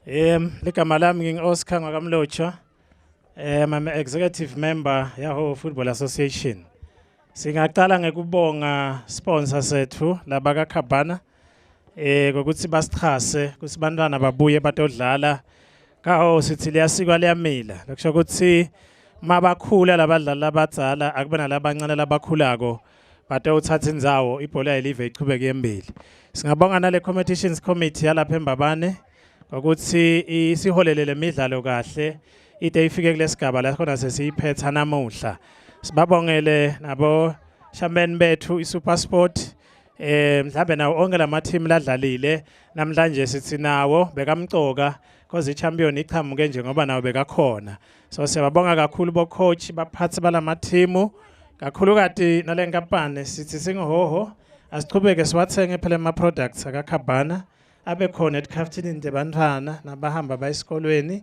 Ligama lami ngingu-Oscar Ngwakamlotsha. I'm an executive member yaho Football Association. Singaqala ngekubonga sponsor sethu laba kaKhabana ngokuthi basichase kuthi bantwana babuye batodlala kaho sithi liyasikwa liyamila. Lokusho ukuthi mabakhula labadlali abadzala akube nalabancane labakhulako batothatha indzawo ibhola yelive ichubeke yembili. Singabonga nale competitions committee yalapha eMbabane ukuthi isiholelele imidlalo kahle ide ifike kulesigaba la khona sesiyiphetha namuhla. Sibabongele nabo shaman bethu iSuperSport mhlambe nawo onke lama team ladlalile namhlanje sithi nawo bekamcoka cause iChampion iqhamuke nje ngoba nawo bekakhona. So siyababonga kakhulu bo coach baphathi balama team kakhulu kati nalenkampani sithi singohoho asichubeke siwathenge phela ama products akaKhabana abe khona ekhafthini ndebantwana nabahamba bayisikolweni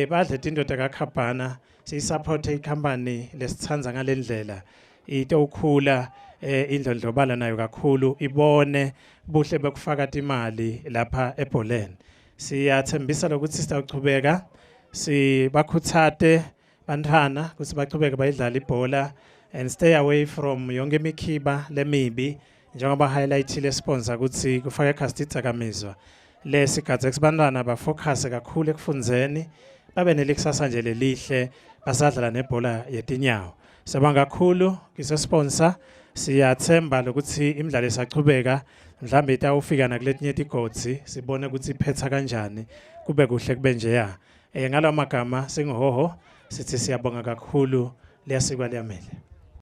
badle into kaKhabana siyisupport icompany lesithanza ngalendlela into ukukhula indlondlobala nayo kakhulu ibone buhle bekufaka imali lapha eBolen. Siyathembisa lokuthi sitawuchubeka sibakhuthate bantwana ukuthi bachubeke bayidlala ibhola and stay away from yonke imikhiba lemibi njengoba highlightile sponsor ukuthi kufake khastitha kamizwa lesigadze kubantwana ba focus kakhulu ekufundzeni babe nelikusasa nje lelihle basadlala nebhola yetinyawo. Sibonga kakhulu kise sponsor siyathemba lokuthi imidlalo isachubeka mhlambe itawufika nakuletinye tigodzi sibone ukuthi iphetha kanjani kube kuhle kube nje ya ngalo magama singohoho sithi siyabonga kakhulu liyasikwa liyamele.